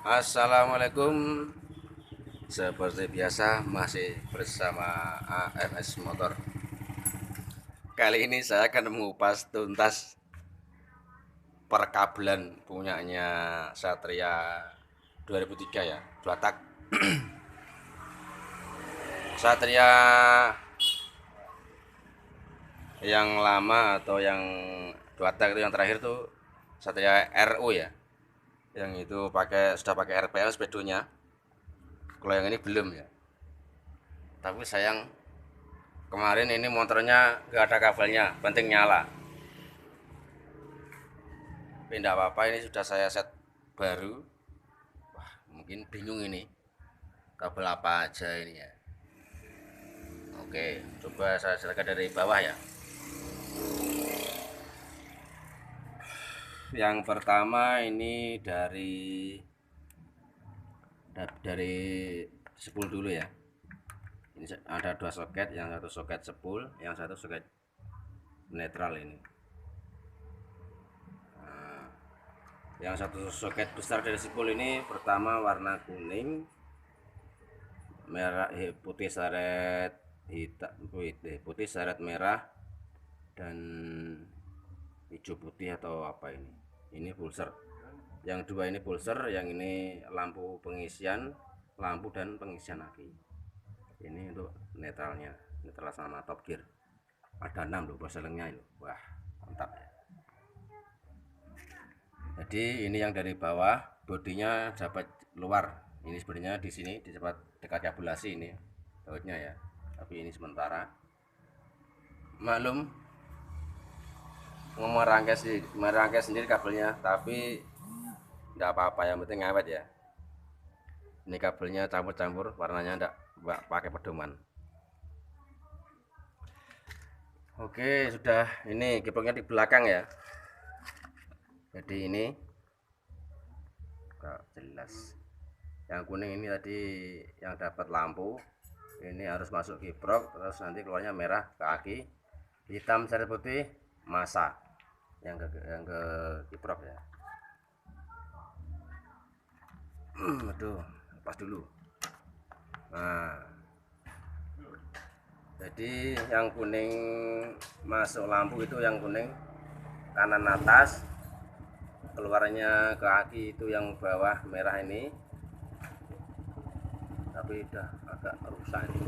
Assalamualaikum. Seperti biasa masih bersama AMS Motor. Kali ini saya akan mengupas tuntas perkabelan punyanya Satria 2003 ya, dua tak. Satria yang lama atau yang dua tak itu yang terakhir tuh Satria RU ya. Yang itu sudah pakai RPL speedonya. Kalau yang ini belum ya. Tapi sayang kemarin ini motornya gak ada kabelnya, penting nyala. Tapi tidak apa-apa, ini sudah saya set baru. Wah, mungkin bingung ini kabel apa aja ini ya. Oke, coba saya silakan dari bawah ya. Yang pertama ini dari spool dulu ya. Ini ada dua soket, yang satu soket spool, yang satu soket netral ini. Nah, yang satu soket besar dari spool ini pertama warna kuning, merah, putih seret hitam, putih seret merah, dan hijau putih atau apa ini pulser. Yang dua ini pulser, yang ini lampu pengisian lampu dan pengisian aki. Ini untuk netralnya, netral sama top gear. Ada 6 loh boselengnya itu. Wah, mantap ya. Jadi ini yang dari bawah, bodinya dapat luar. Ini sebenarnya di sini di dekat kabulasi ini bautnya ya. Tapi ini sementara. Maklum merangkai sendiri kabelnya, tapi tidak apa-apa, yang penting ngawet ya. Ini kabelnya campur-campur, warnanya tidak pakai pedoman. Oke, sudah. Ini kiproknya di belakang ya. Jadi ini jelas. Yang kuning ini tadi yang dapat lampu. Ini harus masuk kiprok, terus nanti keluarnya merah ke aki. Hitam seret putih masa yang ke kiprok ya. Aduh, lepas dulu. Nah, jadi yang kuning masuk lampu itu yang kuning kanan atas, keluarnya ke aki itu yang bawah merah ini. Tapi udah agak rusak ini.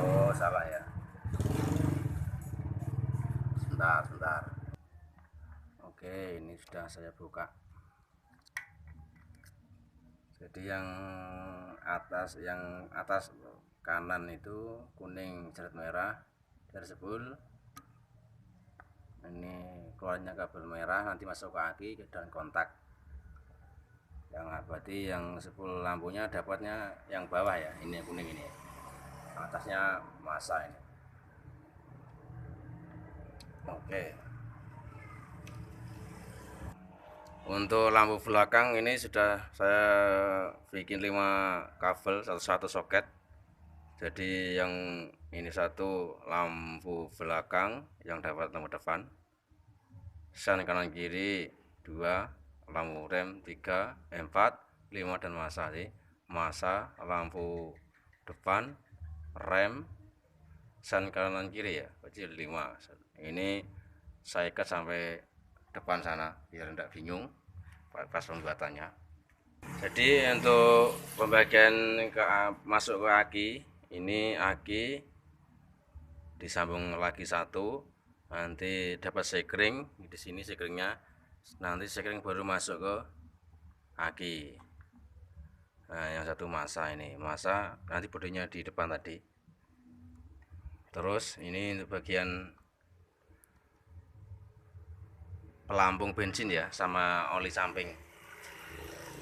Oh, salah ya. Sebentar. Oke, ini sudah saya buka. Jadi yang atas kanan itu kuning seret merah dari spool. Ini keluarnya kabel merah, nanti masuk ke aki dan kontak. Yang berarti yang spool lampunya dapatnya yang bawah ya, ini yang kuning ini. Atasnya masa ini. Oke. Untuk lampu belakang ini sudah saya bikin 5 kabel, satu soket. Jadi yang ini satu lampu belakang yang dapat lampu depan, sen kanan kiri 2, lampu rem 3, 4, 5 dan masa sih. Masa, lampu depan, rem, sen kanan kiri ya, berarti 5. Ini saya ikat sampai depan sana biar tidak bingung pas pembuatannya. Jadi untuk pembagian masuk ke aki, ini aki disambung lagi satu, nanti dapat sekring di sini, sekringnya nanti sekring baru masuk ke aki. Nah, yang satu masa, ini masa nanti bodinya di depan tadi. Terus ini untuk bagian pelampung bensin ya, sama oli samping.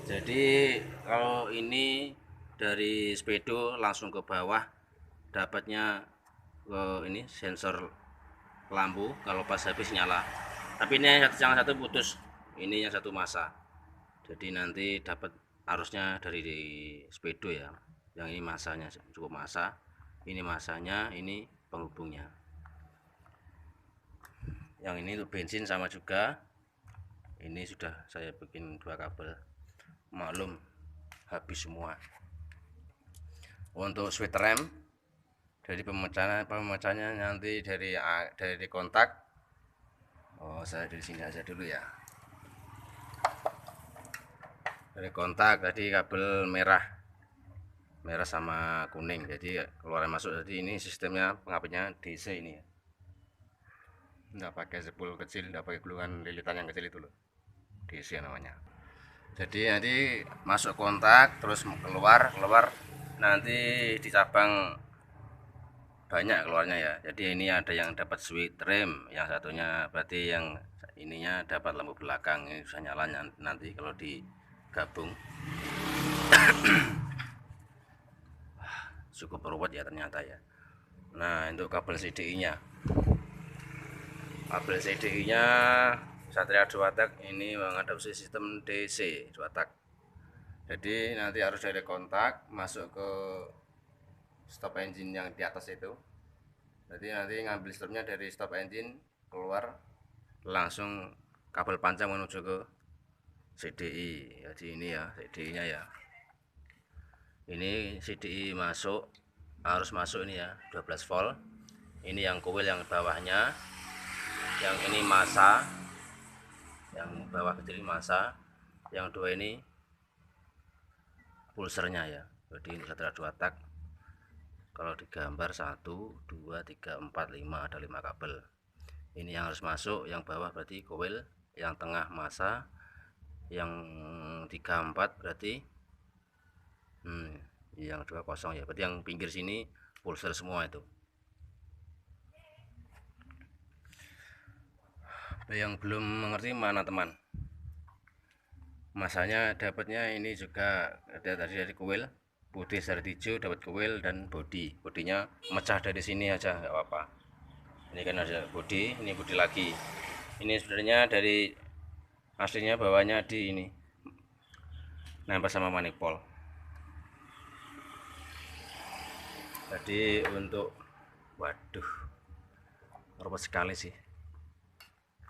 Jadi kalau ini dari speedo langsung ke bawah, dapatnya ke ini sensor lampu kalau pas habis nyala. Tapi ini yang satu putus, ini yang satu masa. Jadi nanti dapat arusnya dari speedo ya. Yang ini masanya cukup masa, ini masanya, ini penghubungnya. Yang ini untuk bensin sama juga. Ini sudah saya bikin 2 kabel, maklum habis semua. Untuk switch rem, dari pemecahnya nanti dari kontak. Oh, saya dari sini aja dulu ya. Dari kontak tadi kabel merah sama kuning, jadi keluar masuk. Jadi ini sistemnya pengapitnya DC ini ya, nggak pakai sepul kecil, nggak pakai gulungan lilitan yang kecil itu loh, DC namanya. Jadi nanti masuk kontak terus keluar nanti di cabang banyak keluarnya ya. Jadi ini ada yang dapat switch rem, yang satunya berarti yang ininya dapat lampu belakang. Ini bisa nyala nanti kalau digabung. Cukup ruwet ya ternyata ya. Nah, untuk kabel CDI-nya, Satria 2 tak ini mengadopsi sistem DC 2 tak. Jadi nanti harus dari kontak masuk ke stop engine yang di atas itu. Jadi nanti ngambil strumnya dari stop engine, keluar langsung kabel panjang menuju ke CDI. Jadi ini ya CDI-nya ya. Ini CDI masuk, harus masuk ini ya 12 volt. Ini yang coil yang bawahnya, yang ini massa, yang bawah kecil massa, yang dua ini pulsernya ya. Jadi ini Satria 2 tak. Kalau digambar 1 2 3 4 5, ada 5 kabel. Ini yang harus masuk, yang bawah berarti coil, yang tengah massa, yang 3 4 berarti yang 2 kosong ya, berarti yang pinggir sini pulser semua itu. Yang belum mengerti mana teman, masanya dapatnya ini juga ada tadi dari coil putih, syarat hijau dapat coil dan bodinya mecah dari sini aja nggak apa-apa. Ini kan ada bodi, ini bodi lagi. Ini sebenarnya dari aslinya bawahnya di ini nempel sama manifold. Jadi untuk waduh, ruwet sekali sih.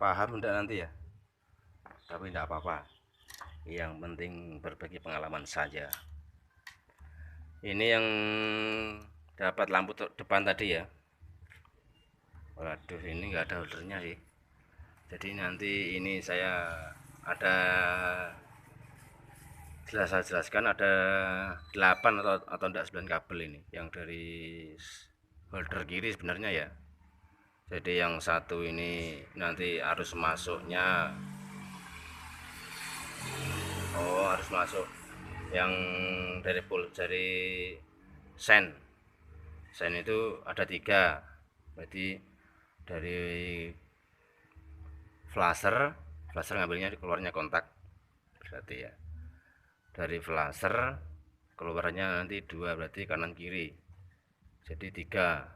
Paham enggak nanti ya? Tapi enggak apa-apa. Yang penting berbagi pengalaman saja. Ini yang dapat lampu depan tadi ya. Waduh, ini enggak ada holdernya sih. Jadi nanti ini saya ada saya jelaskan, ada 8 atau enggak 9 kabel ini yang dari holder kiri sebenarnya ya. Jadi yang satu ini nanti arus masuknya, harus masuk yang dari sen itu ada 3, berarti dari flasher ngambilnya keluarnya kontak berarti ya. Dari flasher keluarnya nanti 2, berarti kanan kiri, jadi 3.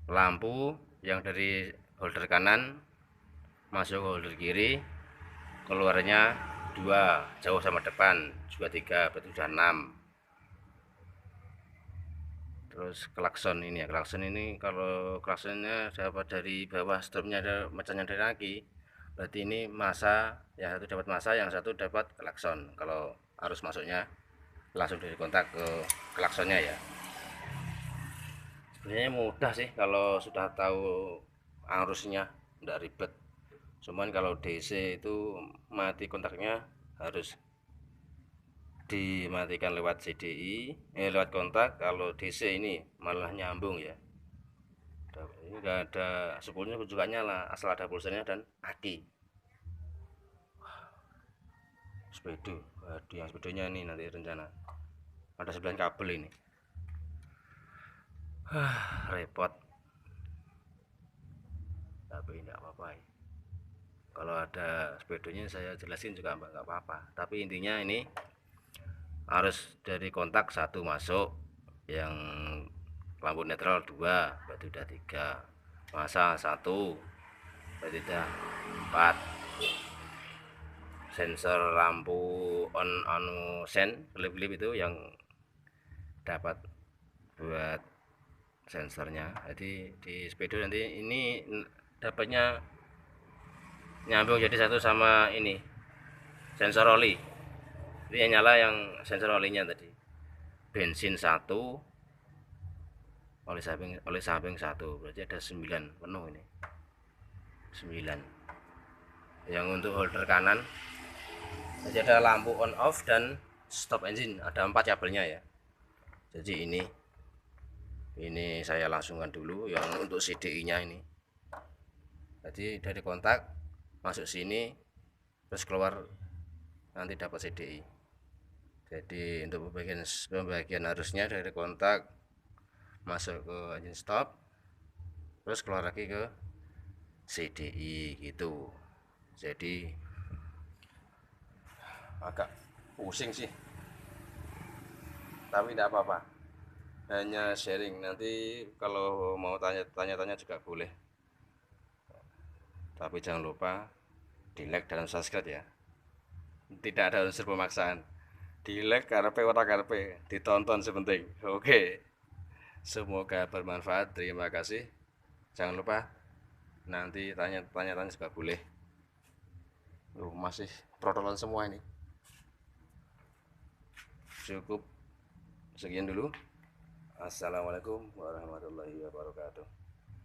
Lampu yang dari holder kanan masuk ke holder kiri, keluarnya 2, jauh sama depan juga 3, berarti sudah 6. Terus klakson ini ya, kalau klaksonnya dapat dari bawah, strumnya ada mecahnya dari kaki, berarti ini massa, yang satu dapat massa, yang satu dapat klakson. Kalau arus masuknya langsung dari kontak ke klaksonnya ya. Sebenarnya mudah sih kalau sudah tahu arusnya, enggak ribet. Cuman kalau DC itu mati kontaknya harus dimatikan lewat CDI, lewat kontak. Kalau DC ini malah nyambung ya. Ini enggak ada sepulnya juga nyala, asal ada pulsernya dan aki. Speedo, waduh, yang speedonya ini nanti rencana ada 9 kabel ini. Repot, tapi enggak apa-apa ya. Kalau ada speedonya saya jelasin juga enggak apa-apa, tapi intinya ini harus dari kontak 1 masuk, yang lampu netral 2, berarti udah 3, massa 1, berarti udah 4, sensor lampu sen kelip-kelip itu yang dapat buat sensornya. Jadi di speedo nanti ini dapatnya nyambung jadi satu sama ini sensor oli. Ini yang nyala yang sensor olinya tadi. Bensin 1, oli samping 1, berarti ada 9 penuh ini. 9. Yang untuk holder kanan jadi ada lampu on off dan stop engine, ada 4 kabelnya ya. Jadi ini saya langsungkan dulu yang untuk CDI nya ini. Jadi dari kontak masuk sini terus keluar nanti dapat CDI. Jadi untuk pembagian harusnya dari kontak masuk ke engine stop terus keluar lagi ke CDI gitu. Jadi agak pusing sih, tapi tidak apa-apa, hanya sharing. Nanti kalau mau tanya-tanya juga boleh, tapi jangan lupa di like dan subscribe ya. Tidak ada unsur pemaksaan. Di like karpe ora karpe, ditonton sepenting. Oke, semoga bermanfaat. Terima kasih. Jangan lupa nanti tanya-tanya juga boleh. Masih protolan semua ini. Cukup sekian dulu. Assalamualaikum warahmatullahi wabarakatuh.